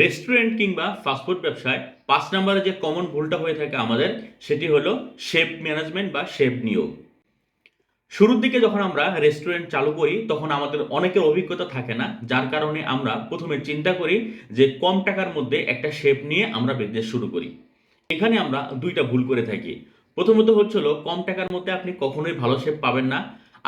Restaurant কিংবা fast food ব্যবসায় ৫ নম্বরে যে কমন ভুলটা হয়ে থাকে আমাদের, সেটি হলো শেফ ম্যানেজমেন্ট বা শেফ নিয়োগ। শুরুর দিকে যখন আমরা রেস্টুরেন্ট চালু করি তখন আমাদের অনেকের অভিজ্ঞতা থাকে না, যার কারণে আমরা প্রথমে চিন্তা করি যে কম টাকার মধ্যে একটা শেফ নিয়ে আমরা বিজনেস শুরু করি। এখানে আমরা দুইটা ভুল করে থাকি। প্রথমত হচ্ছিল, কম টাকার মধ্যে আপনি কখনোই ভালো শেফ পাবেন না।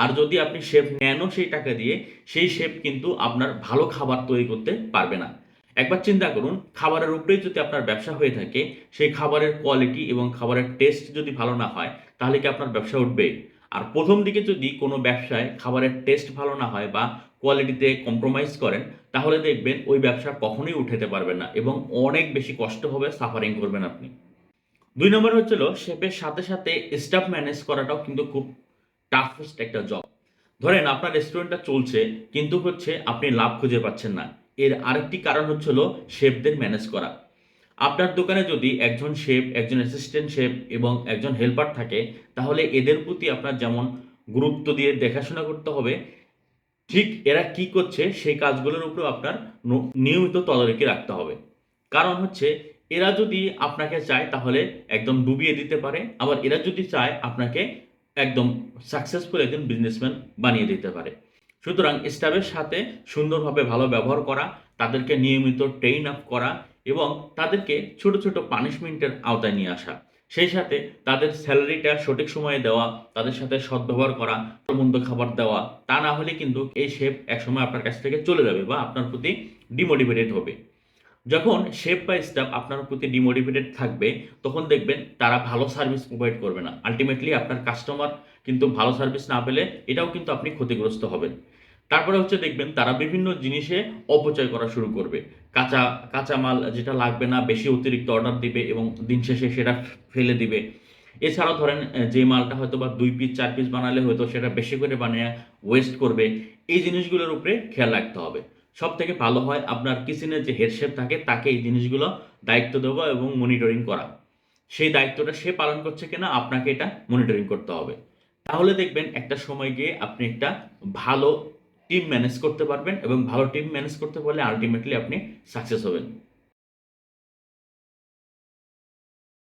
আর যদি আপনি শেফ নেনও সেই টাকা দিয়ে, সেই শেফ কিন্তু আপনার ভালো খাবার তৈরি করতে পারবে না। একবার চিন্তা করুন, খাবারের উপরেই যদি আপনার ব্যবসা হয়ে থাকে, সেই খাবারের কোয়ালিটি এবং খাবারের টেস্ট যদি ভালো না হয়, তাহলে কি আপনার ব্যবসা উঠবে? আর প্রথম দিকে যদি কোনো ব্যবসায় খাবারের টেস্ট ভালো না হয় বা কোয়ালিটিতে কম্প্রোমাইজ করেন, তাহলে দেখবেন ওই ব্যবসা কখনোই উঠাতে পারবেন না এবং অনেক বেশি কষ্ট হবে, সাফারিং করবেন আপনি। ২ নম্বর হচ্ছিল, শেফের সাথে সাথে স্টাফ ম্যানেজ করাটাও কিন্তু খুব টাফেস্ট একটা জব। ধরেন আপনার রেস্টুরেন্টটা চলছে, কিন্তু হচ্ছে আপনি লাভ খুঁজে পাচ্ছেন না। এর আরেকটি কারণ হচ্ছিল শেফদের ম্যানেজ করা। আপনার দোকানে যদি একজন শেফ, একজন অ্যাসিস্ট্যান্ট শেফ এবং একজন হেল্পার থাকে, তাহলে এদের প্রতি আপনার যেমন গুরুত্ব দিয়ে দেখাশোনা করতে হবে, ঠিক এরা কি করছে সেই কাজগুলোর উপরেও আপনার নিয়মিত তদারকি রাখতে হবে। কারণ হচ্ছে, এরা যদি আপনাকে চায় তাহলে একদম ডুবিয়ে দিতে পারে, আবার এরা যদি চায় আপনাকে একদম সাকসেসফুল একজন বিজনেসম্যান বানিয়ে দিতে পারে। সুতরাং স্টাফের সাথে সুন্দরভাবে ভালো ব্যবহার করা, তাদেরকে নিয়মিত ট্রেইন আপ করা এবং তাদেরকে ছোট ছোট পানিশমেন্টের আওতায় নিয়ে আসা। সেই সাথে তাদের স্যালারিটা সঠিক সময়ে দেওয়া, তাদের সাথে সদ্ব্যবহার করা, মন্দ খাবার দেওয়া। তা না হলে কিন্তু এই শেফ একসময় আপনার কাছ থেকে চলে যাবে বা আপনার প্রতি ডিমোটিভেটেড হবে। যখন শেফ বা স্টাফ আপনার প্রতি ডিমোটিভেটেড থাকবে, তখন দেখবেন তারা ভালো সার্ভিস প্রোভাইড করবে না। আল্টিমেটলি আপনার কাস্টমার কিন্তু ভালো সার্ভিস না পেলে এটাও কিন্তু আপনি ক্ষতিগ্রস্ত হবেন। তারপরে হচ্ছে, দেখবেন তারা বিভিন্ন জিনিসে অপচয় করা শুরু করবে। কাঁচা কাঁচামাল যেটা লাগবে না, বেশি অতিরিক্ত অর্ডার দিবে এবং দিন শেষে সেটা ফেলে দিবে। এছাড়াও ধরেন যে মালটা হয়তোবা ২ পিস ৪ পিস বানালে হয়তো সেটা বেশি করে বানায়া ওয়েস্ট করবে। এই জিনিসগুলোর উপরে খেয়াল রাখতে হবে। সবথেকে ভালো হয় আপনার কিচেনের যে হেড শেফ থাকে তাকে এই জিনিসগুলো দায়িত্ব দেওয়া এবং মনিটরিং করা। সেই দায়িত্বটা সে পালন করছে কিনা আপনাকে এটা মনিটরিং করতে হবে। তাহলে দেখবেন একটা সময় গিয়ে আপনি একটা ভালো টিম ম্যানেজ করতে পারবেন এবং ভালো টিম ম্যানেজ করতে পারলে আল্টিমেটলি আপনি সাকসেস হবেন।